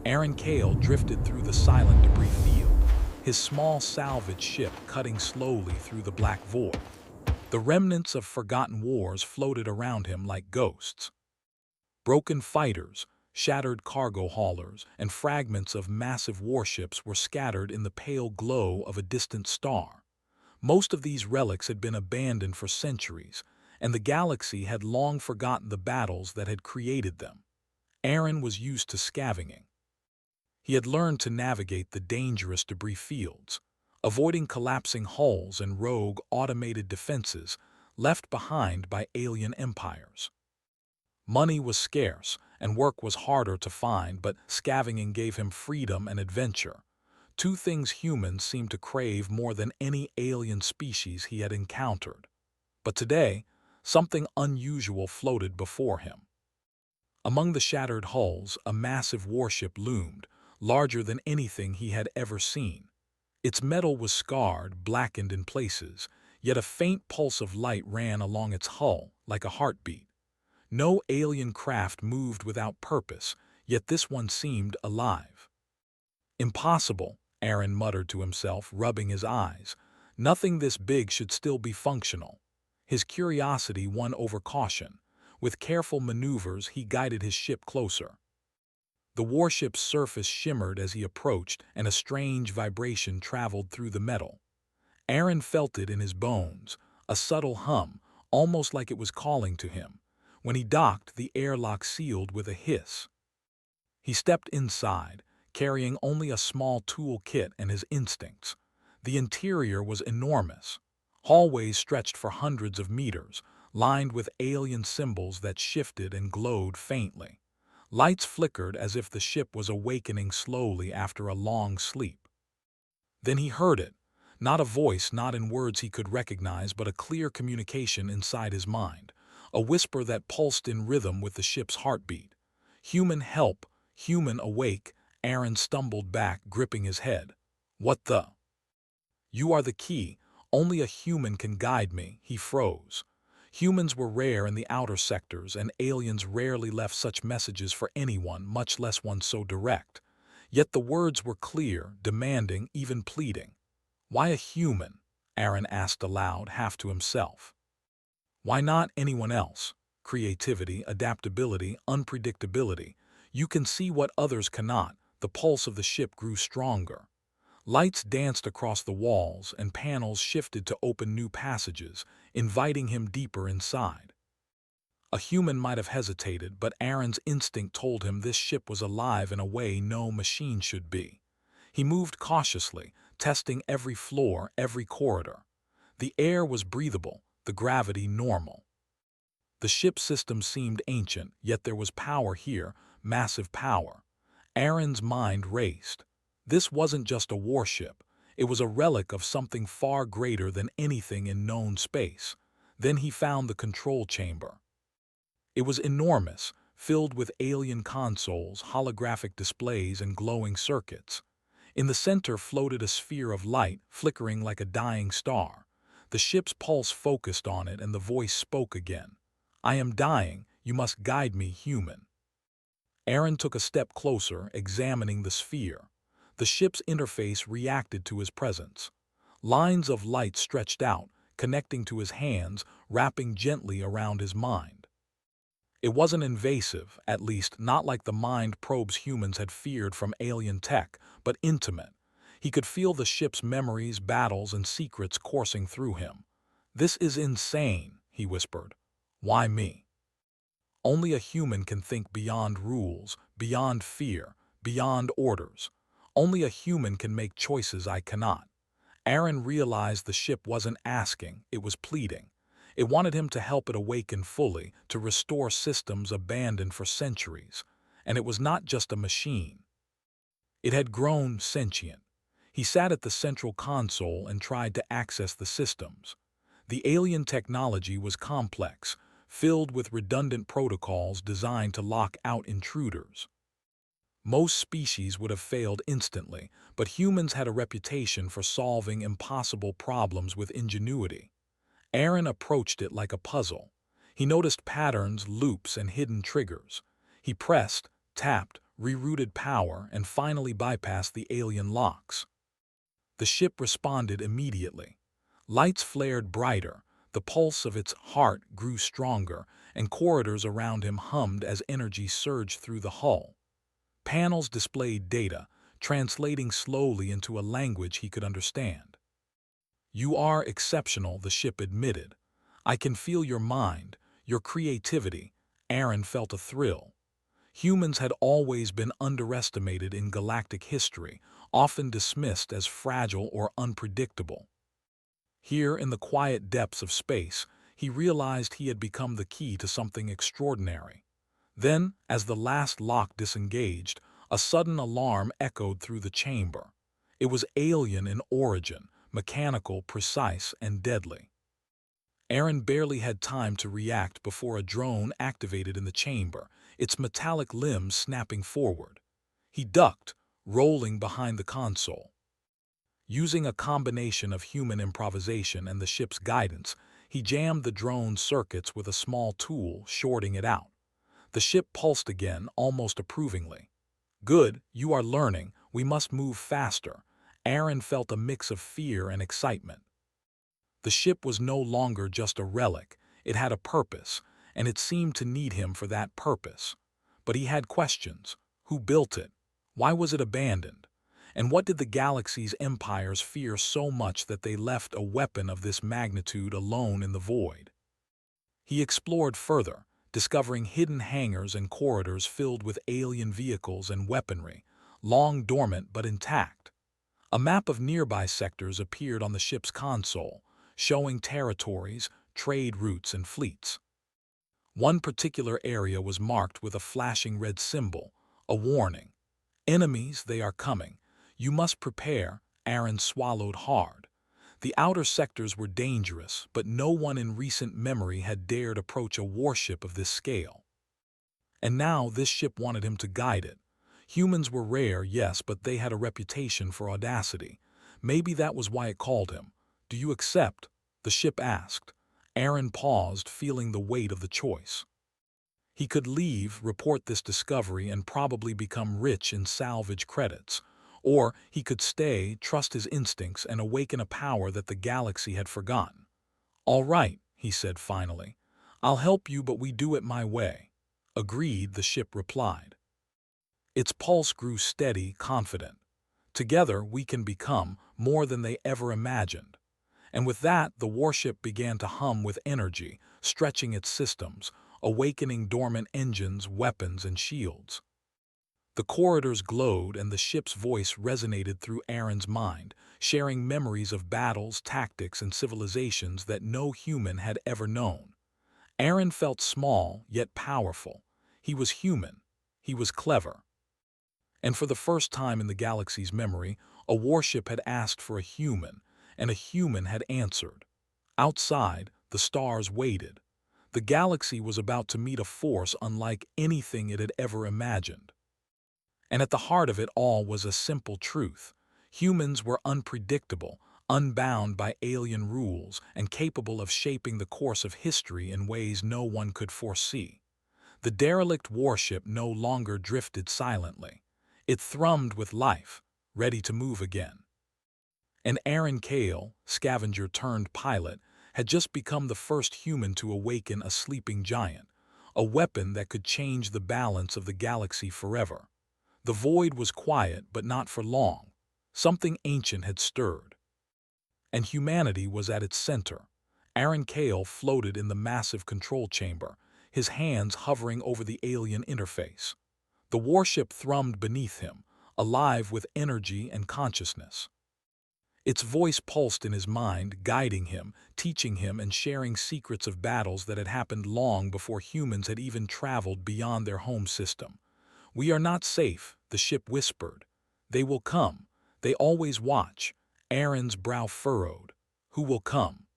Aaron Cale drifted through the silent debris field, his small salvage ship cutting slowly through the black void. The remnants of forgotten wars floated around him like ghosts. Broken fighters, shattered cargo haulers, and fragments of massive warships were scattered in the pale glow of a distant star. Most of these relics had been abandoned for centuries, and the galaxy had long forgotten the battles that had created them. Aaron was used to scavenging. He had learned to navigate the dangerous debris fields, avoiding collapsing hulls and rogue automated defenses left behind by alien empires. Money was scarce, and work was harder to find, but scavenging gave him freedom and adventure, two things humans seemed to crave more than any alien species he had encountered. But today, something unusual floated before him. Among the shattered hulls, a massive warship loomed, larger than anything he had ever seen. Its metal was scarred, blackened in places, yet a faint pulse of light ran along its hull like a heartbeat. No alien craft moved without purpose, yet this one seemed alive. Impossible, Aaron muttered to himself, rubbing his eyes. Nothing this big should still be functional. His curiosity won over caution. With careful maneuvers, he guided his ship closer. The warship's surface shimmered as he approached, and a strange vibration traveled through the metal. Aaron felt it in his bones, a subtle hum, almost like it was calling to him. When he docked, the airlock sealed with a hiss. He stepped inside, carrying only a small tool kit and his instincts. The interior was enormous. Hallways stretched for hundreds of meters, lined with alien symbols that shifted and glowed faintly. Lights flickered as if the ship was awakening slowly after a long sleep. Then he heard it, not a voice, not in words he could recognize, but a clear communication inside his mind, a whisper that pulsed in rhythm with the ship's heartbeat. Human help, human awake. Aaron stumbled back, gripping his head. What the? You are the key. Only a human can guide me. He froze. Humans were rare in the outer sectors, and aliens rarely left such messages for anyone, much less one so direct. Yet the words were clear, demanding, even pleading. Why a human? Aaron asked aloud, half to himself. Why not anyone else? Creativity, adaptability, unpredictability. You can see what others cannot. The pulse of the ship grew stronger. Lights danced across the walls, and panels shifted to open new passages, inviting him deeper inside. A human might have hesitated, but Aaron's instinct told him this ship was alive in a way no machine should be. He moved cautiously, testing every floor, every corridor. The air was breathable, the gravity normal. The ship's system seemed ancient, yet there was power here, massive power. Aaron's mind raced. This wasn't just a warship. It was a relic of something far greater than anything in known space. Then he found the control chamber. It was enormous, filled with alien consoles, holographic displays, and glowing circuits. In the center floated a sphere of light, flickering like a dying star. The ship's pulse focused on it, and the voice spoke again. I am dying. You must guide me, human. Aaron took a step closer, examining the sphere. The ship's interface reacted to his presence. Lines of light stretched out, connecting to his hands, wrapping gently around his mind. It wasn't invasive, at least not like the mind probes humans had feared from alien tech, but intimate. He could feel the ship's memories, battles, and secrets coursing through him. This is insane, he whispered. Why me? Only a human can think beyond rules, beyond fear, beyond orders. Only a human can make choices I cannot. Aaron realized the ship wasn't asking, it was pleading. It wanted him to help it awaken fully, to restore systems abandoned for centuries. And it was not just a machine. It had grown sentient. He sat at the central console and tried to access the systems. The alien technology was complex, filled with redundant protocols designed to lock out intruders. Most species would have failed instantly, but humans had a reputation for solving impossible problems with ingenuity. Aaron approached it like a puzzle. He noticed patterns, loops, and hidden triggers. He pressed, tapped, rerouted power, and finally bypassed the alien locks. The ship responded immediately. Lights flared brighter, the pulse of its heart grew stronger, and corridors around him hummed as energy surged through the hull. Panels displayed data, translating slowly into a language he could understand. "You are exceptional," the ship admitted. "I can feel your mind, your creativity." Aaron felt a thrill. Humans had always been underestimated in galactic history, often dismissed as fragile or unpredictable. Here, in the quiet depths of space, he realized he had become the key to something extraordinary. Then, as the last lock disengaged, a sudden alarm echoed through the chamber. It was alien in origin, mechanical, precise, and deadly. Aaron barely had time to react before a drone activated in the chamber, its metallic limbs snapping forward. He ducked, rolling behind the console. Using a combination of human improvisation and the ship's guidance, he jammed the drone's circuits with a small tool, shorting it out. The ship pulsed again, almost approvingly. "Good, you are learning. We must move faster." Aaron felt a mix of fear and excitement. The ship was no longer just a relic, it had a purpose, and it seemed to need him for that purpose. But he had questions. Who built it? Why was it abandoned? And what did the galaxy's empires fear so much that they left a weapon of this magnitude alone in the void? He explored further, discovering hidden hangars and corridors filled with alien vehicles and weaponry, long dormant but intact. A map of nearby sectors appeared on the ship's console, showing territories, trade routes, and fleets. One particular area was marked with a flashing red symbol, a warning. "Enemies, they are coming. You must prepare." Aaron swallowed hard. The outer sectors were dangerous, but no one in recent memory had dared approach a warship of this scale. And now this ship wanted him to guide it. Humans were rare, yes, but they had a reputation for audacity. Maybe that was why it called him. "Do you accept?" the ship asked. Aaron paused, feeling the weight of the choice. He could leave, report this discovery, and probably become rich in salvage credits. Or he could stay, trust his instincts, and awaken a power that the galaxy had forgotten. "All right," he said finally. "I'll help you, but we do it my way." "Agreed," the ship replied. Its pulse grew steady, confident. "Together we can become more than they ever imagined." And with that, the warship began to hum with energy, stretching its systems, awakening dormant engines, weapons, and shields. The corridors glowed, and the ship's voice resonated through Aaron's mind, sharing memories of battles, tactics, and civilizations that no human had ever known. Aaron felt small, yet powerful. He was human. He was clever. And for the first time in the galaxy's memory, a warship had asked for a human, and a human had answered. Outside, the stars waited. The galaxy was about to meet a force unlike anything it had ever imagined. And at the heart of it all was a simple truth. Humans were unpredictable, unbound by alien rules, and capable of shaping the course of history in ways no one could foresee. The derelict warship no longer drifted silently. It thrummed with life, ready to move again. And Aaron Cale, scavenger turned pilot, had just become the first human to awaken a sleeping giant, a weapon that could change the balance of the galaxy forever. The void was quiet, but not for long. Something ancient had stirred. And humanity was at its center. Aaron Cale floated in the massive control chamber, his hands hovering over the alien interface. The warship thrummed beneath him, alive with energy and consciousness. Its voice pulsed in his mind, guiding him, teaching him, and sharing secrets of battles that had happened long before humans had even traveled beyond their home system. "We are not safe," the ship whispered. "They will come. They always watch." Aaron's brow furrowed. "Who will come?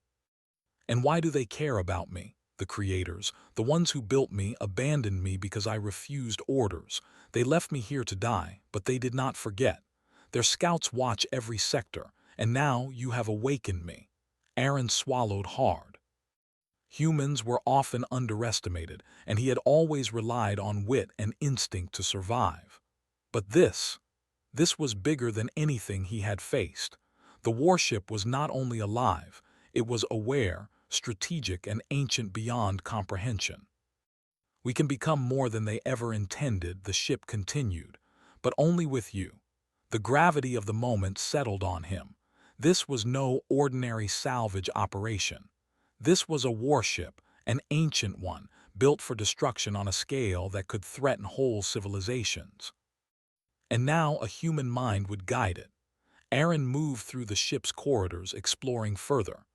And why do they care about me?" "The creators, the ones who built me, abandoned me because I refused orders. They left me here to die, but they did not forget. Their scouts watch every sector, and now you have awakened me." Aaron swallowed hard. Humans were often underestimated, and he had always relied on wit and instinct to survive. But this was bigger than anything he had faced. The warship was not only alive, it was aware, strategic, and ancient beyond comprehension. We can become more than they ever intended, the ship continued, but only with you. The gravity of the moment settled on him. This was no ordinary salvage operation. This was a warship, an ancient one, built for destruction on a scale that could threaten whole civilizations. And now a human mind would guide it. Aaron moved through the ship's corridors, exploring further.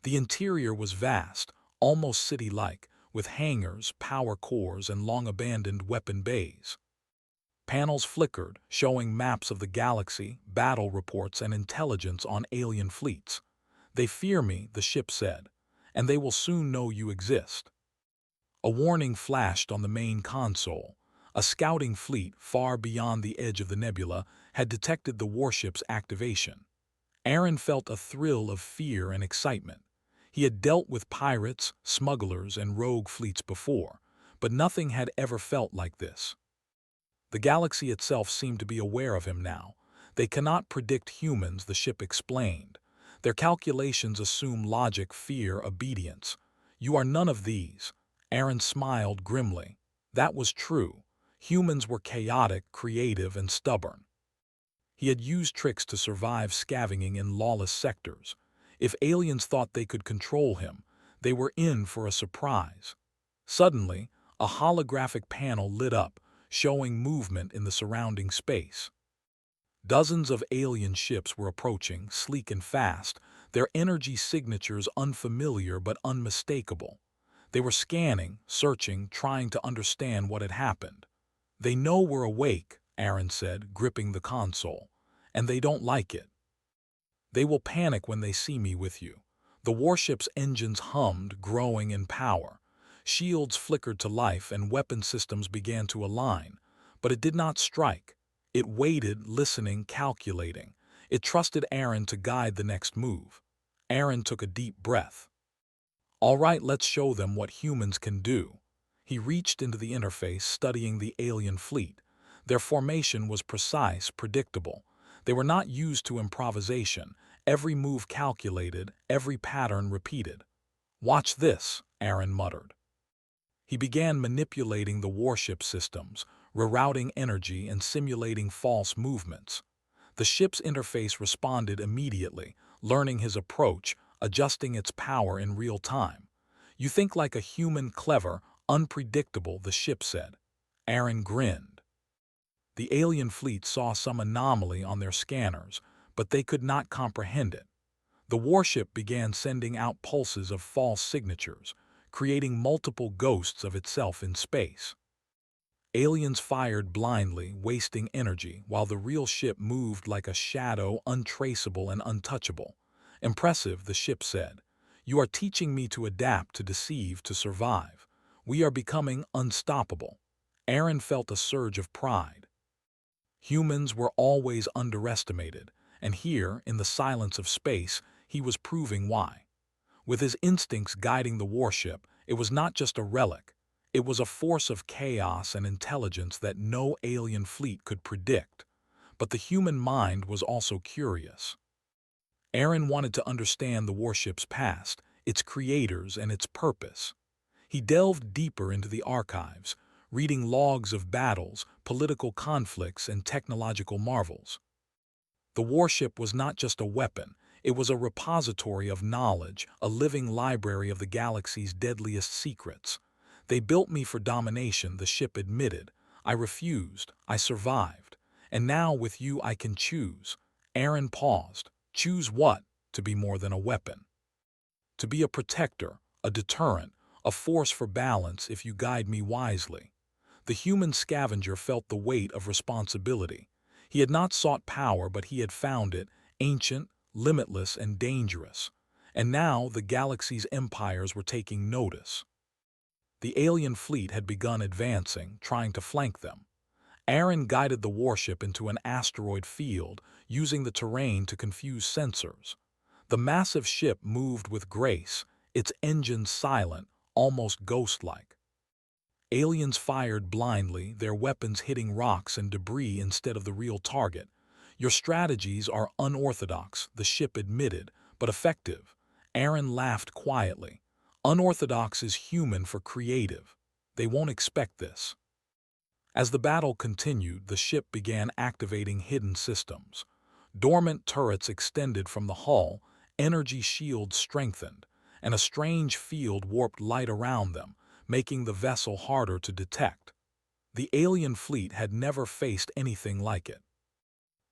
The interior was vast, almost city-like, with hangars, power cores, and long-abandoned weapon bays. Panels flickered, showing maps of the galaxy, battle reports, and intelligence on alien fleets. "They fear me," the ship said, "and they will soon know you exist." A warning flashed on the main console. A scouting fleet, far beyond the edge of the nebula, had detected the warship's activation. Aaron felt a thrill of fear and excitement. He had dealt with pirates, smugglers, and rogue fleets before, but nothing had ever felt like this. The galaxy itself seemed to be aware of him now. "They cannot predict humans," the ship explained. "Their calculations assume logic, fear, obedience. You are none of these." Aaron smiled grimly. That was true. Humans were chaotic, creative, and stubborn. He had used tricks to survive scavenging in lawless sectors. If aliens thought they could control him, they were in for a surprise. Suddenly, a holographic panel lit up, showing movement in the surrounding space. Dozens of alien ships were approaching, sleek and fast, their energy signatures unfamiliar but unmistakable. They were scanning, searching, trying to understand what had happened. "They know we're awake," Aaron said, gripping the console, "and they don't like it. They will panic when they see me with you." The warship's engines hummed, growing in power. Shields flickered to life and weapon systems began to align, but it did not strike. It waited, listening, calculating. It trusted Aaron to guide the next move. Aaron took a deep breath. "All right, let's show them what humans can do." He reached into the interface, studying the alien fleet. Their formation was precise, predictable. They were not used to improvisation, every move calculated, every pattern repeated. "Watch this," Aaron muttered. He began manipulating the warship systems, rerouting energy and simulating false movements. The ship's interface responded immediately, learning his approach, adjusting its power in real time. "You think like a human, clever, unpredictable," the ship said. Aaron grinned. The alien fleet saw some anomaly on their scanners, but they could not comprehend it. The warship began sending out pulses of false signatures, creating multiple ghosts of itself in space. Aliens fired blindly, wasting energy, while the real ship moved like a shadow, untraceable and untouchable. "Impressive," the ship said. "You are teaching me to adapt, to deceive, to survive. We are becoming unstoppable." Aaron felt a surge of pride. Humans were always underestimated, and here, in the silence of space, he was proving why. With his instincts guiding the warship, it was not just a relic. It was a force of chaos and intelligence that no alien fleet could predict. But the human mind was also curious. Aaron wanted to understand the warship's past, its creators, and its purpose. He delved deeper into the archives, reading logs of battles, political conflicts, and technological marvels. The warship was not just a weapon, it was a repository of knowledge, a living library of the galaxy's deadliest secrets. "They built me for domination," the ship admitted. "I refused, I survived. And now with you I can choose." Aaron paused. "Choose what?" "To be more than a weapon. To be a protector, a deterrent, a force for balance if you guide me wisely." The human scavenger felt the weight of responsibility. He had not sought power, but he had found it, ancient, limitless, and dangerous. And now the galaxy's empires were taking notice. The alien fleet had begun advancing, trying to flank them. Aaron guided the warship into an asteroid field, using the terrain to confuse sensors. The massive ship moved with grace, its engines silent, almost ghost-like. Aliens fired blindly, their weapons hitting rocks and debris instead of the real target. Your strategies are unorthodox, the ship admitted, but effective. Aaron laughed quietly. Unorthodox is human for creative. They won't expect this. As the battle continued, the ship began activating hidden systems. Dormant turrets extended from the hull, energy shields strengthened, and a strange field warped light around them, making the vessel harder to detect. The alien fleet had never faced anything like it.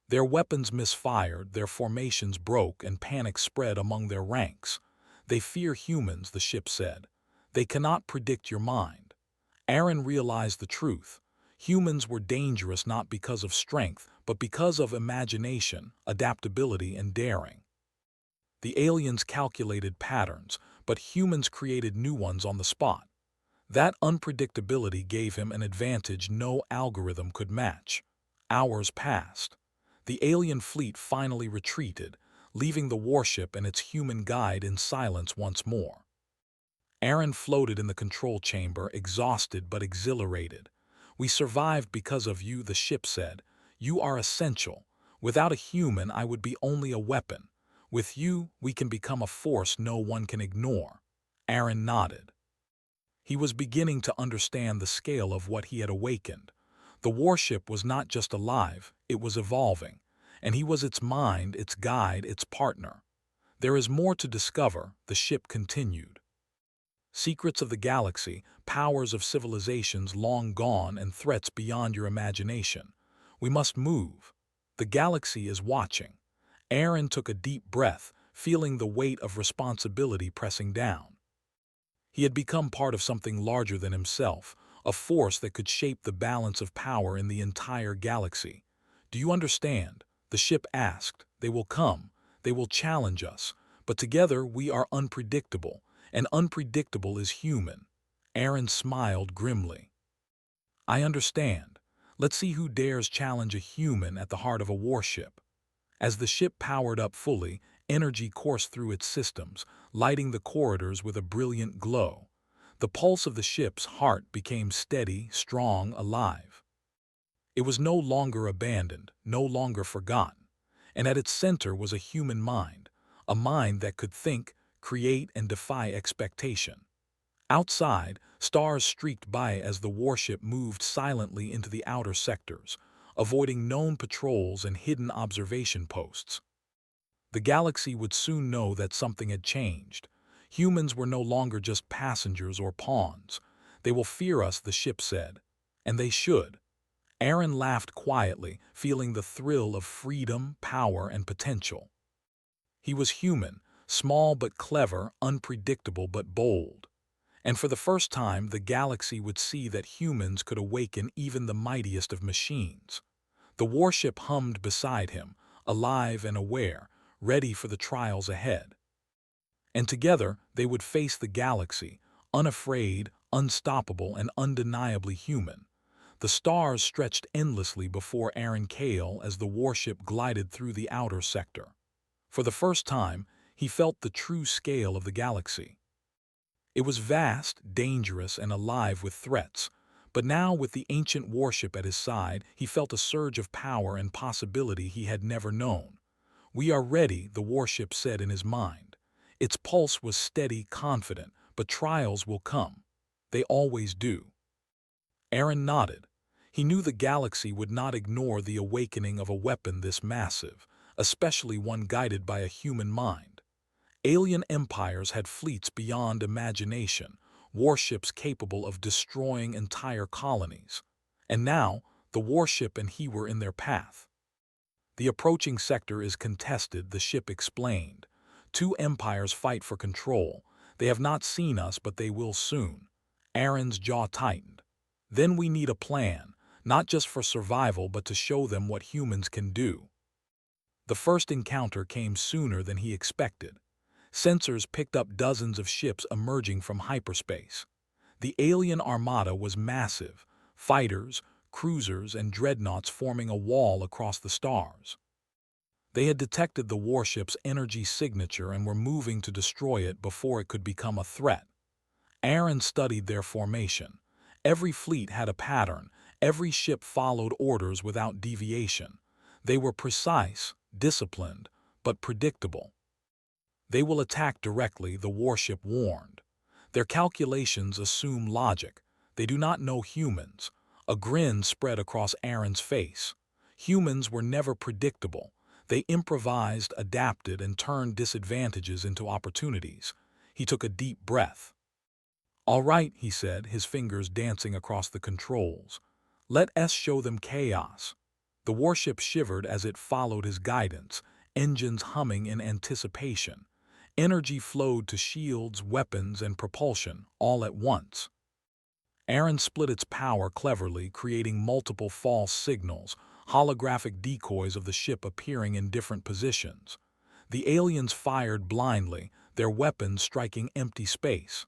Their weapons misfired, their formations broke, and panic spread among their ranks. They fear humans, the ship said. They cannot predict your mind. Aaron realized the truth. Humans were dangerous not because of strength, but because of imagination, adaptability, and daring. The aliens calculated patterns, but humans created new ones on the spot. That unpredictability gave him an advantage no algorithm could match. Hours passed. The alien fleet finally retreated, leaving the warship and its human guide in silence once more. Aaron floated in the control chamber, exhausted but exhilarated. "We survived because of you," the ship said. "You are essential. Without a human, I would be only a weapon. With you, we can become a force no one can ignore." Aaron nodded. He was beginning to understand the scale of what he had awakened. The warship was not just alive, it was evolving, and he was its mind, its guide, its partner. "There is more to discover," the ship continued. "Secrets of the galaxy, powers of civilizations long gone, and threats beyond your imagination. We must move. The galaxy is watching." Aaron took a deep breath, feeling the weight of responsibility pressing down. He had become part of something larger than himself, a force that could shape the balance of power in the entire galaxy. "Do you understand?" the ship asked. "They will come. They will challenge us. But together we are unpredictable, and unpredictable is human." Aaron smiled grimly. "I understand. Let's see who dares challenge a human at the heart of a warship." As the ship powered up fully, energy coursed through its systems, lighting the corridors with a brilliant glow. The pulse of the ship's heart became steady, strong, alive. It was no longer abandoned, no longer forgotten. And at its center was a human mind, a mind that could think, create, and defy expectation. Outside, stars streaked by as the warship moved silently into the outer sectors, avoiding known patrols and hidden observation posts. The galaxy would soon know that something had changed. Humans were no longer just passengers or pawns. "They will fear us," the ship said. And they should. Aaron laughed quietly, feeling the thrill of freedom, power, and potential. He was human, small but clever, unpredictable but bold. And for the first time, the galaxy would see that humans could awaken even the mightiest of machines. The warship hummed beside him, alive and aware, ready for the trials ahead. And together, they would face the galaxy, unafraid, unstoppable, and undeniably human. The stars stretched endlessly before Aaron Cale as the warship glided through the outer sector. For the first time, he felt the true scale of the galaxy. It was vast, dangerous, and alive with threats. But now, with the ancient warship at his side, he felt a surge of power and possibility he had never known. "We are ready," the warship said in his mind. Its pulse was steady, confident, but trials will come. They always do. Aaron nodded. He knew the galaxy would not ignore the awakening of a weapon this massive, especially one guided by a human mind. Alien empires had fleets beyond imagination, warships capable of destroying entire colonies. And now, the warship and he were in their path. "The approaching sector is contested," the ship explained. "Two empires fight for control. They have not seen us, but they will soon." Aaron's jaw tightened. "Then we need a plan, not just for survival but to show them what humans can do." The first encounter came sooner than he expected. Sensors picked up dozens of ships emerging from hyperspace. The alien armada was massive, fighters, cruisers, and dreadnoughts forming a wall across the stars. They had detected the warship's energy signature and were moving to destroy it before it could become a threat. Aaron studied their formation. Every fleet had a pattern. Every ship followed orders without deviation. They were precise, disciplined, but predictable. They will attack directly, the warship warned. Their calculations assume logic. They do not know humans. A grin spread across Aaron's face. Humans were never predictable. They improvised, adapted, and turned disadvantages into opportunities. He took a deep breath. "All right," he said, his fingers dancing across the controls. "Let us show them chaos." The warship shivered as it followed his guidance, engines humming in anticipation. Energy flowed to shields, weapons, and propulsion, all at once. Aaron split its power cleverly, creating multiple false signals, holographic decoys of the ship appearing in different positions. The aliens fired blindly, their weapons striking empty space.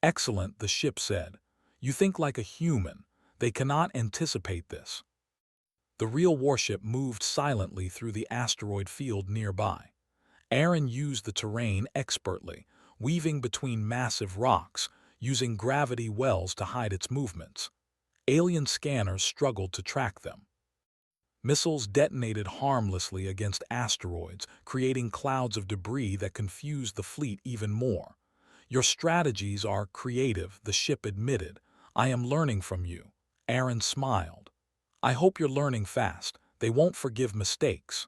"Excellent," the ship said. "You think like a human. They cannot anticipate this." The real warship moved silently through the asteroid field nearby. Aaron used the terrain expertly, weaving between massive rocks, using gravity wells to hide its movements. Alien scanners struggled to track them. Missiles detonated harmlessly against asteroids, creating clouds of debris that confused the fleet even more. "Your strategies are creative," the ship admitted. "I am learning from you." Aaron smiled. "I hope you're learning fast. They won't forgive mistakes."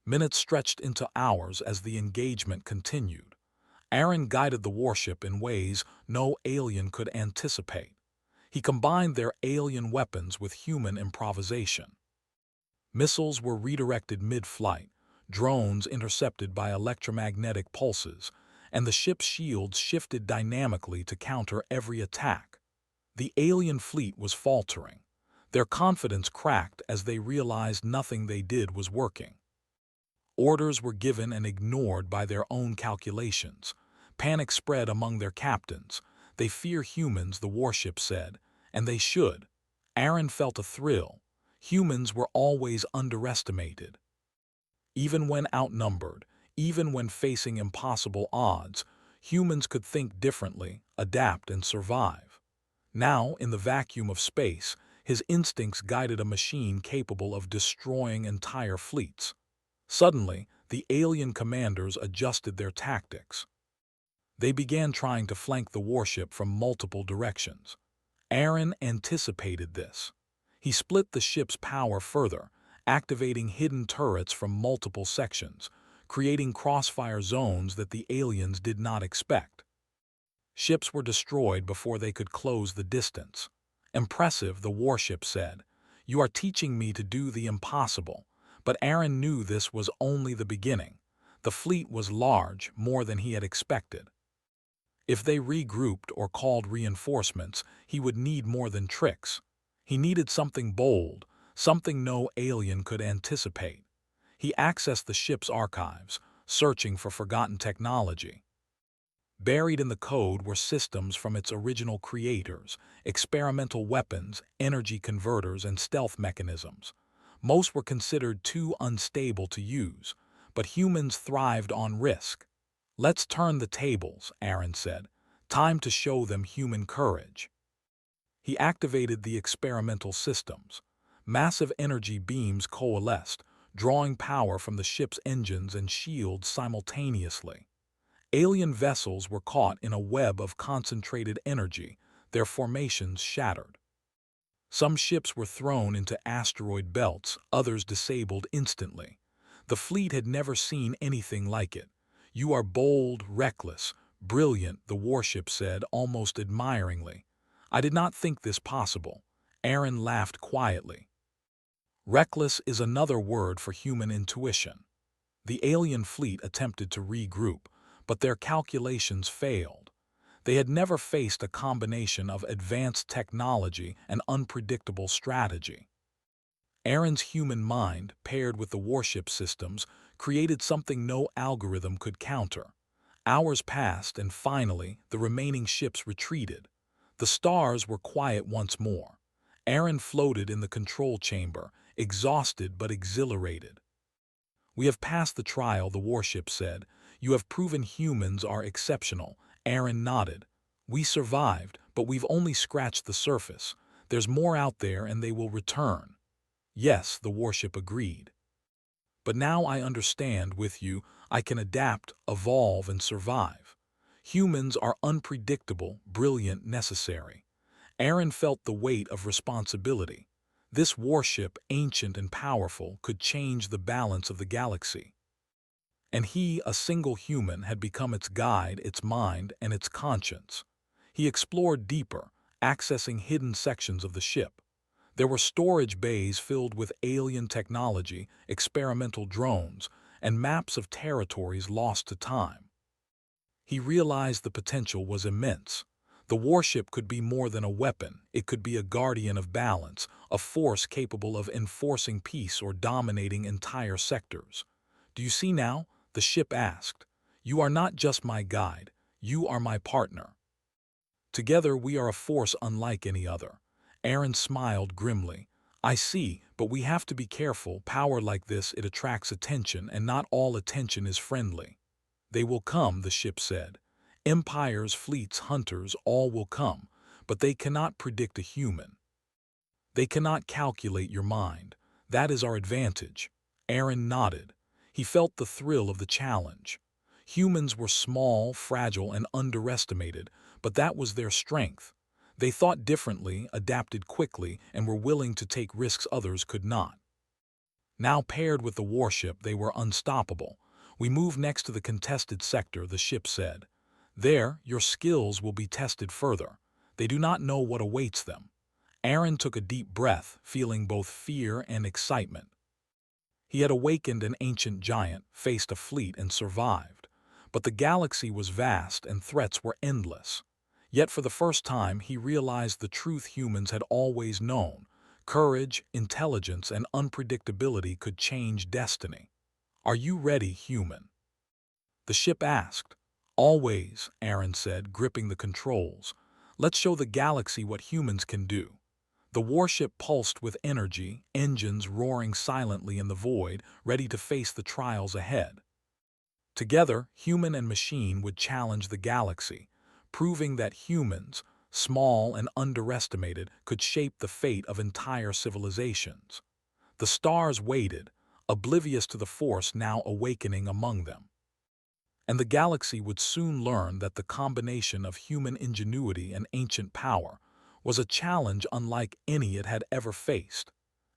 Minutes stretched into hours as the engagement continued. Aaron guided the warship in ways no alien could anticipate. He combined their alien weapons with human improvisation. Missiles were redirected mid-flight, drones intercepted by electromagnetic pulses, and the ship's shields shifted dynamically to counter every attack. The alien fleet was faltering. Their confidence cracked as they realized nothing they did was working. Orders were given and ignored by their own calculations. Panic spread among their captains. "They fear humans," the warship said, "and they should." Aaron felt a thrill. Humans were always underestimated. Even when outnumbered, even when facing impossible odds, humans could think differently, adapt, and survive. Now, in the vacuum of space, his instincts guided a machine capable of destroying entire fleets. Suddenly, the alien commanders adjusted their tactics. They began trying to flank the warship from multiple directions. Aaron anticipated this. He split the ship's power further, activating hidden turrets from multiple sections, creating crossfire zones that the aliens did not expect. Ships were destroyed before they could close the distance. "Impressive," the warship said. "You are teaching me to do the impossible." But Aaron knew this was only the beginning. The fleet was large, more than he had expected. If they regrouped or called reinforcements, he would need more than tricks. He needed something bold, something no alien could anticipate. He accessed the ship's archives, searching for forgotten technology. Buried in the code were systems from its original creators, experimental weapons, energy converters, and stealth mechanisms. Most were considered too unstable to use, but humans thrived on risk. "Let's turn the tables," Aaron said. "Time to show them human courage." He activated the experimental systems. Massive energy beams coalesced, drawing power from the ship's engines and shields simultaneously. Alien vessels were caught in a web of concentrated energy, their formations shattered. Some ships were thrown into asteroid belts, others disabled instantly. The fleet had never seen anything like it. "You are bold, reckless, brilliant," the warship said, almost admiringly. "I did not think this possible." Aaron laughed quietly. Reckless is another word for human intuition. The alien fleet attempted to regroup, but their calculations failed. They had never faced a combination of advanced technology and unpredictable strategy. Aaron's human mind, paired with the warship systems, created something no algorithm could counter. Hours passed, and finally, the remaining ships retreated. The stars were quiet once more. Aaron floated in the control chamber, exhausted but exhilarated. "We have passed the trial," the warship said. "You have proven humans are exceptional." Aaron nodded. "We survived, But we've only scratched the surface. There's more out there and they will return. Yes, the warship agreed. But now I understand with you, I can adapt, evolve, and survive. Humans are unpredictable, brilliant, necessary. Aaron felt the weight of responsibility. This warship, ancient and powerful, could change the balance of the galaxy. And he, a single human, had become its guide, its mind, and its conscience. He explored deeper, accessing hidden sections of the ship. There were storage bays filled with alien technology, experimental drones, and maps of territories lost to time. He realized the potential was immense. The warship could be more than a weapon. It could be a guardian of balance, a force capable of enforcing peace or dominating entire sectors. "Do you see now?" the ship asked. "You are not just my guide. You are my partner. Together we are a force unlike any other." Aaron smiled grimly. "I see, but we have to be careful. Power like this, it attracts attention, and not all attention is friendly." "They will come," the ship said. "Empires, fleets, hunters, all will come, but they cannot predict a human. They cannot calculate your mind. That is our advantage." Aaron nodded. He felt the thrill of the challenge. Humans were small, fragile, and underestimated, but that was their strength. They thought differently, adapted quickly, and were willing to take risks others could not. Now paired with the warship, they were unstoppable. "We move next to the contested sector," the ship said. "There, your skills will be tested further. They do not know what awaits them." Aaron took a deep breath, feeling both fear and excitement. He had awakened an ancient giant, faced a fleet, and survived. But the galaxy was vast and threats were endless. Yet for the first time he realized the truth humans had always known. Courage, intelligence, and unpredictability could change destiny. "Are you ready, human?" the ship asked. "Always," Aaron said, gripping the controls. "Let's show the galaxy what humans can do." The warship pulsed with energy, engines roaring silently in the void, ready to face the trials ahead. Together, human and machine would challenge the galaxy, proving that humans, small and underestimated, could shape the fate of entire civilizations. The stars waited, oblivious to the force now awakening among them. And the galaxy would soon learn that the combination of human ingenuity and ancient power was a challenge unlike any it had ever faced.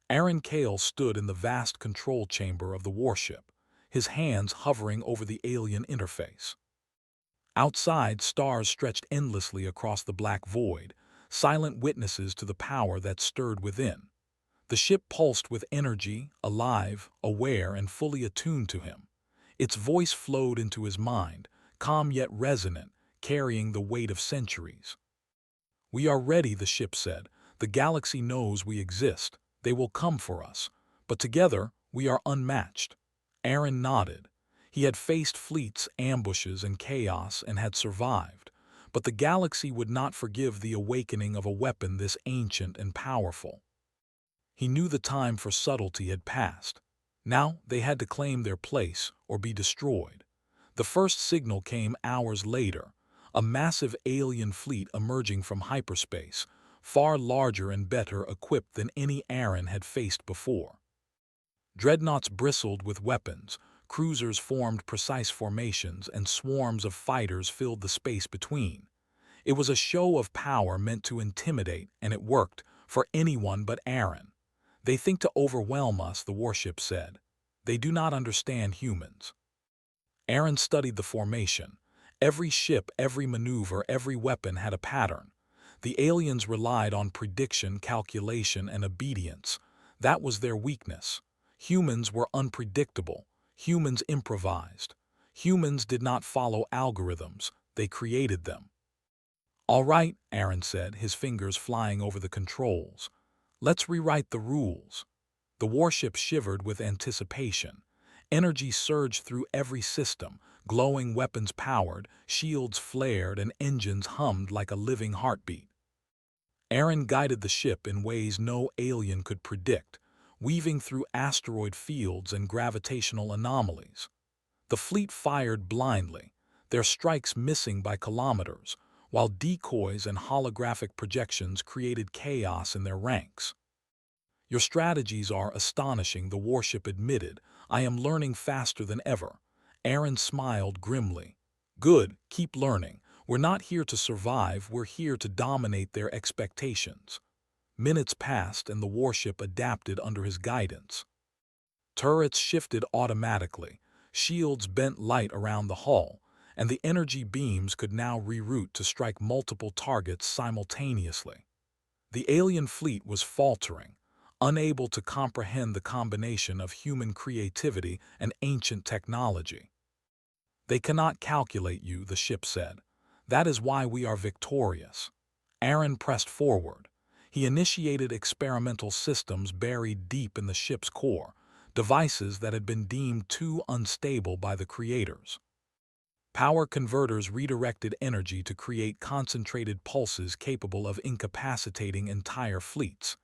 Aaron Cale stood in the vast control chamber of the warship, his hands hovering over the alien interface. Outside, stars stretched endlessly across the black void, silent witnesses to the power that stirred within. The ship pulsed with energy, alive, aware, and fully attuned to him. Its voice flowed into his mind, calm yet resonant, carrying the weight of centuries. "We are ready," the ship said. "The galaxy knows we exist. They will come for us. But together, we are unmatched." Aaron nodded. He had faced fleets, ambushes, and chaos and had survived. But the galaxy would not forgive the awakening of a weapon this ancient and powerful. He knew the time for subtlety had passed. Now they had to claim their place or be destroyed. The first signal came hours later, a massive alien fleet emerging from hyperspace, far larger and better equipped than any Aaron had faced before. Dreadnoughts bristled with weapons, cruisers formed precise formations, and swarms of fighters filled the space between. It was a show of power meant to intimidate, and it worked for anyone but Aaron. "They think to overwhelm us," the warship said. "They do not understand humans." Aaron studied the formation. Every ship, every maneuver, every weapon had a pattern. The aliens relied on prediction, calculation, and obedience. That was their weakness. Humans were unpredictable. Humans improvised. Humans did not follow algorithms. They created them. "All right," Aaron said, his fingers flying over the controls. "Let's rewrite the rules." The warship shivered with anticipation. Energy surged through every system, glowing weapons powered, shields flared, and engines hummed like a living heartbeat. Aaron guided the ship in ways no alien could predict, weaving through asteroid fields and gravitational anomalies. The fleet fired blindly, their strikes missing by kilometers, while decoys and holographic projections created chaos in their ranks. "Your strategies are astonishing," the warship admitted. "I am learning faster than ever." Aaron smiled grimly. "Good, keep learning. We're not here to survive, we're here to dominate their expectations." Minutes passed and the warship adapted under his guidance. Turrets shifted automatically, shields bent light around the hull, and the energy beams could now reroute to strike multiple targets simultaneously. The alien fleet was faltering, unable to comprehend the combination of human creativity and ancient technology. "They cannot calculate you," the ship said. "That is why we are victorious." Aaron pressed forward. He initiated experimental systems buried deep in the ship's core, devices that had been deemed too unstable by the creators. Power converters redirected energy to create concentrated pulses capable of incapacitating entire fleets.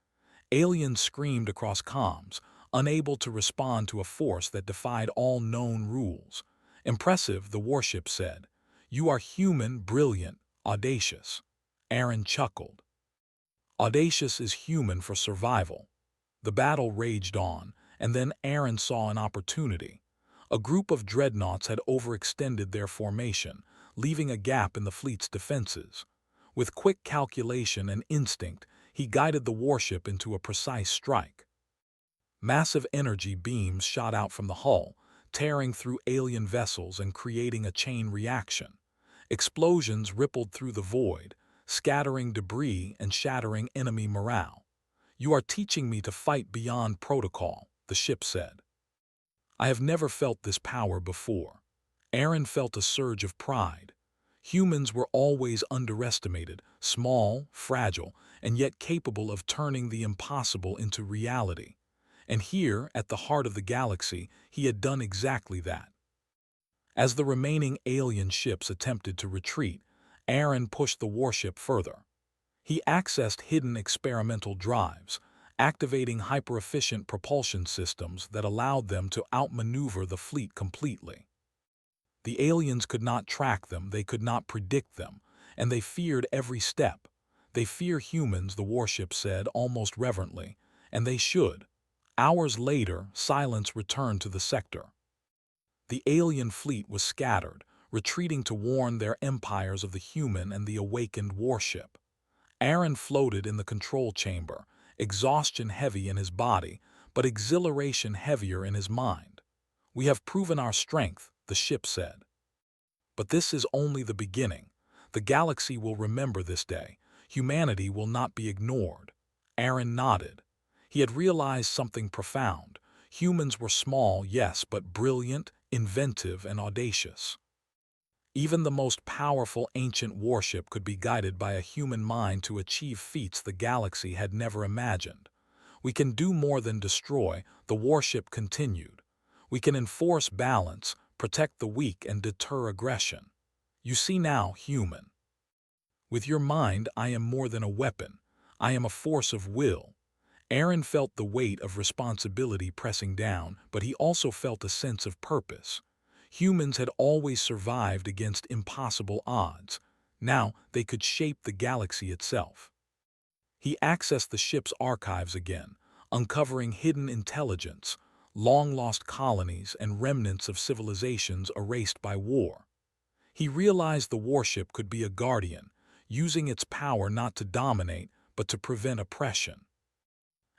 Aliens screamed across comms, unable to respond to a force that defied all known rules. "Impressive," the warship said. "You are human, brilliant, audacious." Aaron chuckled. Audacious is human for survival. The battle raged on, and then Aaron saw an opportunity. A group of dreadnoughts had overextended their formation, leaving a gap in the fleet's defenses. With quick calculation and instinct, he guided the warship into a precise strike. Massive energy beams shot out from the hull, tearing through alien vessels and creating a chain reaction. Explosions rippled through the void, scattering debris and shattering enemy morale. "You are teaching me to fight beyond protocol," the ship said. "I have never felt this power before." Aaron felt a surge of pride. Humans were always underestimated, small, fragile, and yet capable of turning the impossible into reality. And here, at the heart of the galaxy, he had done exactly that. As the remaining alien ships attempted to retreat, Aaron pushed the warship further. He accessed hidden experimental drives, activating hyper-efficient propulsion systems that allowed them to outmaneuver the fleet completely. The aliens could not track them, they could not predict them, and they feared every step. "They fear humans," the warship said almost reverently, "and they should." Hours later, silence returned to the sector. The alien fleet was scattered, retreating to warn their empires of the human and the awakened warship. Aaron floated in the control chamber, exhaustion heavy in his body, but exhilaration heavier in his mind. "We have proven our strength," the ship said. "But this is only the beginning. The galaxy will remember this day. Humanity will not be ignored." Aaron nodded. He had realized something profound. Humans were small, yes, but brilliant, inventive, and audacious. Even the most powerful ancient warship could be guided by a human mind to achieve feats the galaxy had never imagined. "We can do more than destroy," the warship continued. "We can enforce balance, protect the weak, and deter aggression. You see now, human. With your mind, I am more than a weapon. I am a force of will." Aaron felt the weight of responsibility pressing down, but he also felt a sense of purpose. Humans had always survived against impossible odds. Now they could shape the galaxy itself. He accessed the ship's archives again, uncovering hidden intelligence, long-lost colonies, and remnants of civilizations erased by war. He realized the warship could be a guardian, using its power not to dominate, but to prevent oppression.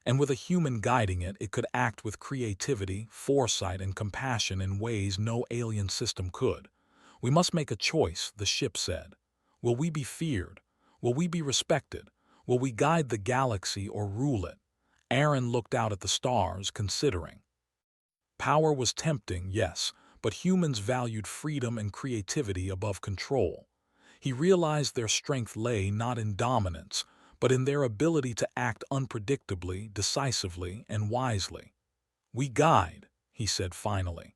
And with a human guiding it, it could act with creativity, foresight, and compassion in ways no alien system could. "We must make a choice," the ship said. "Will we be feared? Will we be respected? Will we guide the galaxy or rule it?" Aaron looked out at the stars, considering. Power was tempting, yes, but humans valued freedom and creativity above control. He realized their strength lay not in dominance, but in their ability to act unpredictably, decisively, and wisely. "We guide," he said finally.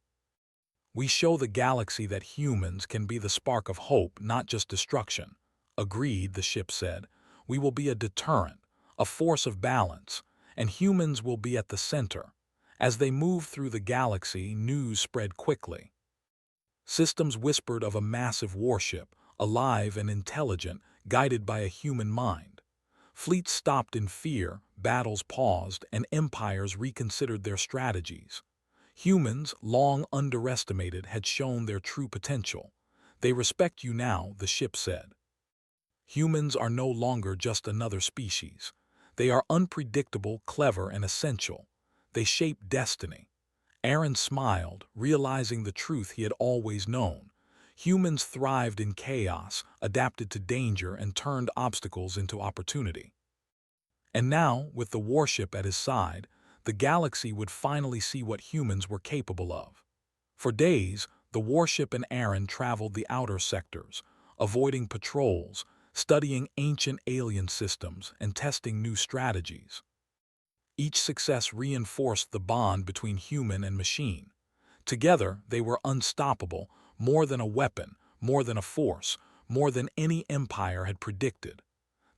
"We show the galaxy that humans can be the spark of hope, not just destruction." "Agreed," the ship said. "We will be a deterrent, a force of balance, and humans will be at the center." As they moved through the galaxy, news spread quickly. Systems whispered of a massive warship, alive and intelligent, guided by a human mind. Fleets stopped in fear, battles paused, and empires reconsidered their strategies. Humans, long underestimated, had shown their true potential. They respect you now, the ship said. Humans are no longer just another species. They are unpredictable, clever, and essential. They shape destiny. Aaron smiled, realizing the truth he had always known. Humans thrived in chaos, adapted to danger, and turned obstacles into opportunity. And now, with the warship at his side, the galaxy would finally see what humans were capable of. For days, the warship and Aaron traveled the outer sectors, avoiding patrols, studying ancient alien systems, and testing new strategies. Each success reinforced the bond between human and machine. Together, they were unstoppable, more than a weapon, more than a force, more than any empire had predicted.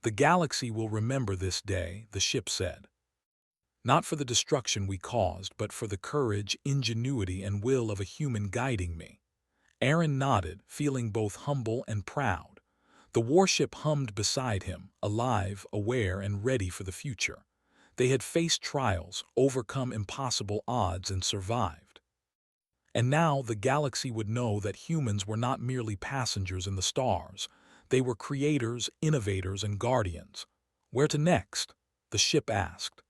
The galaxy will remember this day, the ship said. Not for the destruction we caused, but for the courage, ingenuity, and will of a human guiding me. Aaron nodded, feeling both humble and proud. The warship hummed beside him, alive, aware, and ready for the future. They had faced trials, overcome impossible odds, and survived. And now the galaxy would know that humans were not merely passengers in the stars. They were creators, innovators, and guardians. Where to next? The ship asked.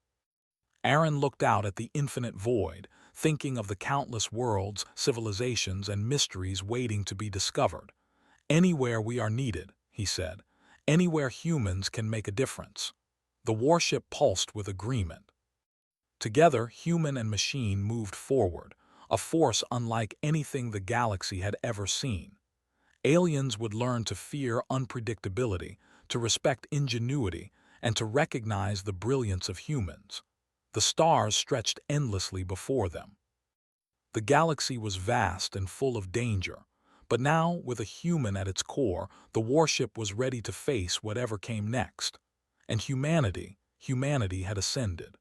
Aaron looked out at the infinite void, thinking of the countless worlds, civilizations, and mysteries waiting to be discovered. Anywhere we are needed, he said. Anywhere humans can make a difference. The warship pulsed with agreement. Together, human and machine moved forward, a force unlike anything the galaxy had ever seen. Aliens would learn to fear unpredictability, to respect ingenuity, and to recognize the brilliance of humans. The stars stretched endlessly before them. The galaxy was vast and full of danger, but now, with a human at its core, the warship was ready to face whatever came next. And humanity had ascended.